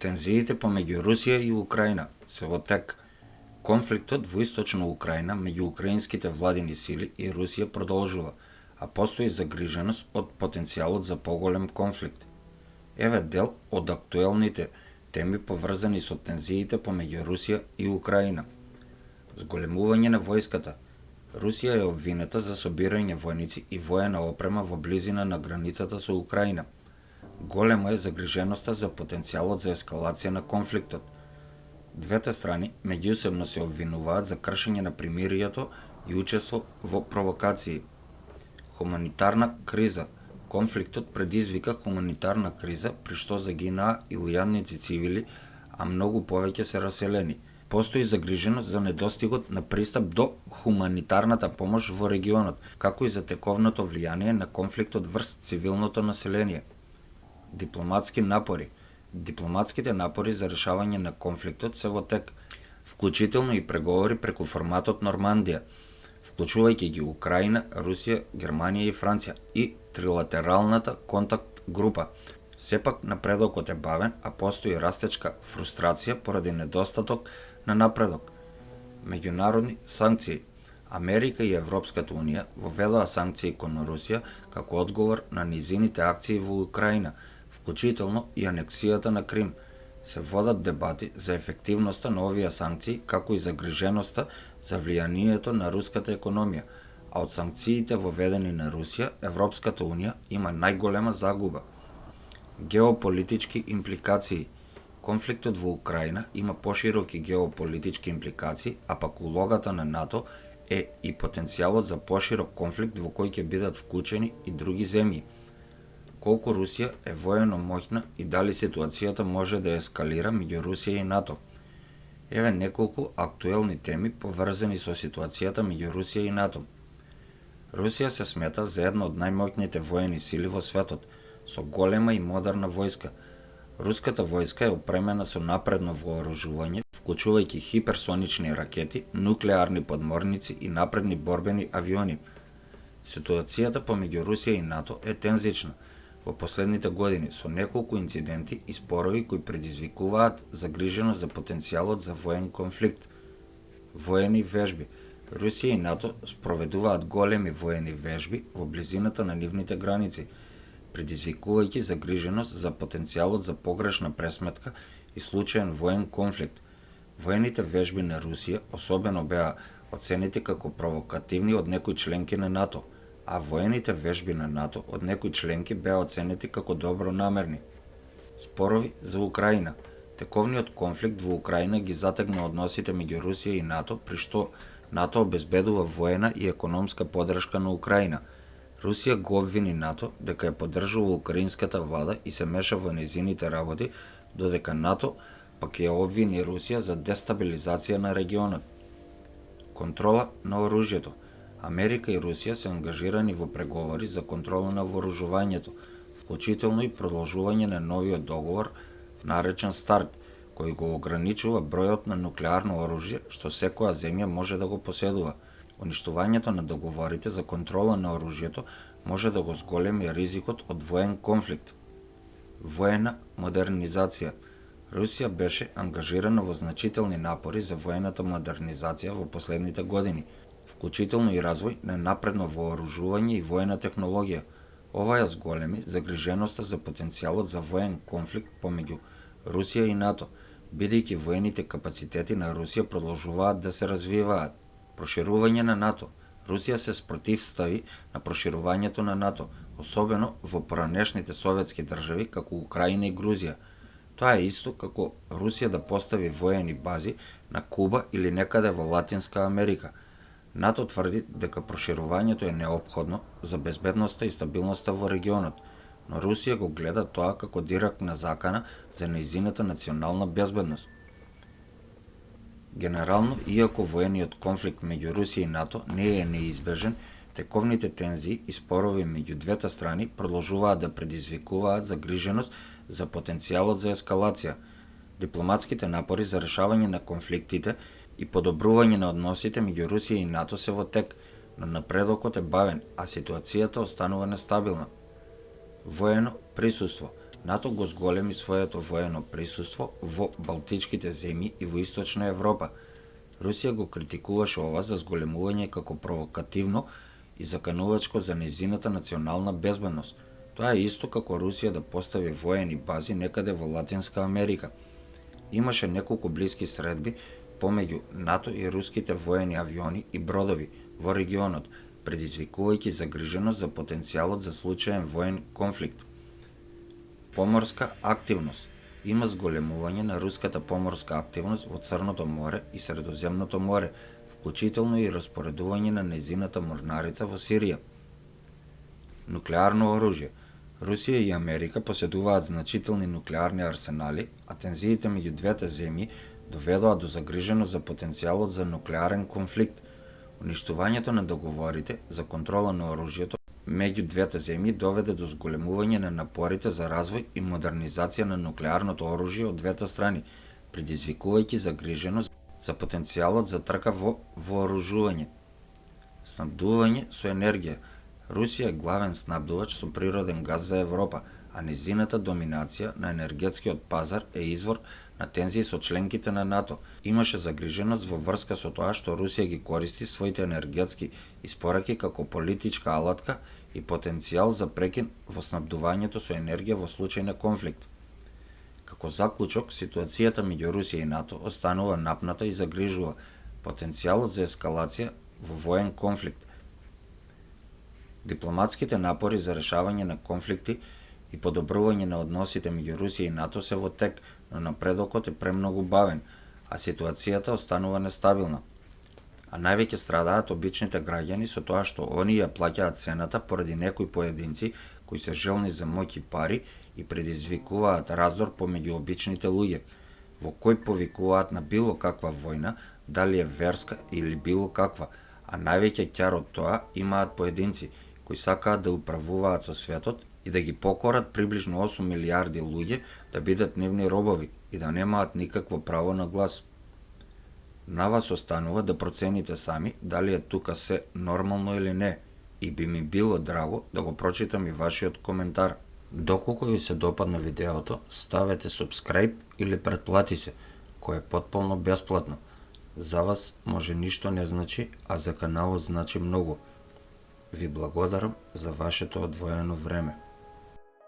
Тензиите помеѓу Русија и Украина се во тек. Конфликтот во источна Украина меѓу украинските владини сили и Русија продолжува, а постои загриженост од потенцијалот за поголем конфликт. Еве дел од актуелните теми поврзани со тензиите помеѓу Русија и Украина. Зголемување на војската. Русија е обвинета за собирање војници и воена опрема во близина на границата со Украина. Голема е загриженоста за потенцијалот за ескалација на конфликтот. Двете страни меѓусебно се обвинуваат за кршење на примиријето и учество во провокации. Хуманитарна криза. Конфликтот предизвика хуманитарна криза при што загинаа илјадници цивили, а многу повеќе се раселени. Постои загриженост за недостигот на пристап до хуманитарната помош во регионот, како и за тековното влијание на конфликтот врз цивилното население. Дипломатски напори. Дипломатските напори за решавање на конфликтот се во тек, вклучително и преговори преку форматот Нормандија, вклучувајќи ги Украина, Русија, Германија и Франција и трилатералната контакт група. Сепак напредокот е бавен, а постои растечка фрустрација поради недостаток на напредок. Меѓународни санкции. Америка и Европската унија воведоа санкции кон Русија како одговор на низините акции во Украина, вклучително и анексијата на Крим. Се водат дебати за ефективноста на овие санкции, како и загриженоста за влијанието на руската економија, а од санкциите воведени на Русија, Европската унија има најголема загуба. Геополитички импликации. Конфликтот во Украина има пошироки геополитички импликации, а пак улогата на НАТО е и потенцијалот за поширок конфликт во кој ќе бидат вклучени и други земји. Колку Русија е воено моќна и дали ситуацијата може да ескалира меѓу Русија и НАТО. Еве неколку актуелни теми поврзани со ситуацијата меѓу Русија и НАТО. Русија се смета за една од најмоќните воени сили во светот, со голема и модерна војска. Руската војска е опремена со напредно вооружување, вклучувајќи хиперсонични ракети, нуклеарни подморници и напредни борбени авиони. Ситуацијата помеѓу Русија и НАТО е тензична во последните години со неколку инциденти и спорови кои предизвикуваат загриженост за потенцијалот за воен конфликт. Воени вежби. Русија и НАТО спроведуваат големи воени вежби во близината на нивните граници, предизвикувајќи загриженост за потенцијалот за погрешна пресметка и случаен воен конфликт. Воените вежби на Русија особено беа оценети како провокативни од некои членки на НАТО, а воените вежби на НАТО од некои членки беа оценети како добронамерни. Спорови за Украина. Тековниот конфликт во Украина ги затегна односите меѓу Русија и НАТО, при што НАТО обезбедува воена и економска поддршка на Украина. Русија го обвини НАТО дека ја поддржува украинската влада и се меша во нејзините работи, додека НАТО пак ја обвини Русија за дестабилизација на регионот. Контрола на оружјето. Америка и Русија се ангажирани во преговори за контрола на вооружувањето, вклучително и продолжување на новиот договор, наречен СТАРТ, кој го ограничува бројот на нуклеарно оружје што секоја земја може да го поседува. Уништувањето на договорите за контрола на оружјето може да го зголеми ризикот од воен конфликт. Воена модернизација. Русија беше ангажирана во значителни напори за воената модернизација во последните години, вклучително и развој на напредно вооружување и воена технологија. Ова ја зголеми загриженоста за потенцијалот за воен конфликт помеѓу Русија и НАТО, бидејќи воените капацитети на Русија продолжуваат да се развиваат. Проширување на НАТО. Русија се спротивстави на проширувањето на НАТО, особено во поранешните советски држави како Украина и Грузија. Тоа е исто како Русија да постави воени бази на Куба или некаде во Латинска Америка. НАТО тврди дека проширувањето е неопходно за безбедноста и стабилноста во регионот, но Русија го гледа тоа како директна закана за нејзината национална безбедност. Генерално, иако воениот конфликт меѓу Русија и НАТО не е неизбежен, тековните тензии и спорови меѓу двете страни продолжуваат да предизвикуваат загриженост за потенцијалот за ескалација. Дипломатските напори за решавање на конфликтите и подобрување на односите меѓу Русија и НАТО се во тек, но напредокот е бавен, а ситуацијата останува нестабилна. Воено присуство. НАТО го зголеми своето воено присуство во Балтичките земји и во Источна Европа. Русија го критикуваше ова за зголемување како провокативно и заканувачко за нејзината национална безбедност. Тоа е исто како Русија да постави воени бази некаде во Латинска Америка. Имаше неколку блиски средби помеѓу НАТО и руските воени авиони и бродови во регионот, предизвикувајќи загриженост за потенцијалот за случаен воен конфликт. Поморска активност. Има зголемување на руската поморска активност во Црното море и Средоземното море, вклучително и распоредување на нејзината морнарица во Сирија. Нуклеарно оружје. Русија и Америка поседуваат значителни нуклеарни арсенали, а тензиите меѓу двете земји доведоа до загриженост за потенцијалот за нуклеарен конфликт. Уништувањето на договорите за контрола на оружјето меѓу двете земји доведе до зголемување на напорите за развој и модернизација на нуклеарното оружје од двете страни, предизвикувајќи загриженост за потенцијалот за трка во вооружување. Снабдување со енергија. Русија е главен снабдувач со природен газ за Европа, а нејзината доминација на енергетскиот пазар е извор на тензии со членките на НАТО. Имаше загриженост во врска со тоа што Русија ги користи своите енергетски испораки како политичка алатка и потенцијал за прекин во снабдувањето со енергија во случај на конфликт. Како заклучок, ситуацијата меѓу Русија и НАТО останува напната и загрижува потенцијалот за ескалација во воен конфликт. Дипломатските напори за решавање на конфликти и подобрување на односите меѓу Русија и НАТО се во тек, но напредокот е премногу бавен, а ситуацијата останува нестабилна. А највеќе страдаат обичните граѓани со тоа што они ја плаќаат цената поради некои поединци кои се желни за моќ и пари и предизвикуваат раздор помеѓу обичните луѓе, во кој повикуваат на било каква војна, дали е верска или било каква, а највеќе ќар од тоа имаат поединци кои сакаат да управуваат со светот и да ги покорат приближно 8 милиарди луѓе да бидат нивни робови и да немаат никакво право на глас. На вас останува да процените сами дали е тука се нормално или не, и би ми било драго да го прочитам и вашиот коментар. Доколку ви се допадна видеото, ставете subscribe или претплати се, кој е потполно бесплатно. За вас може ништо не значи, а за каналот значи многу. Ви благодарам за вашето одвоено време.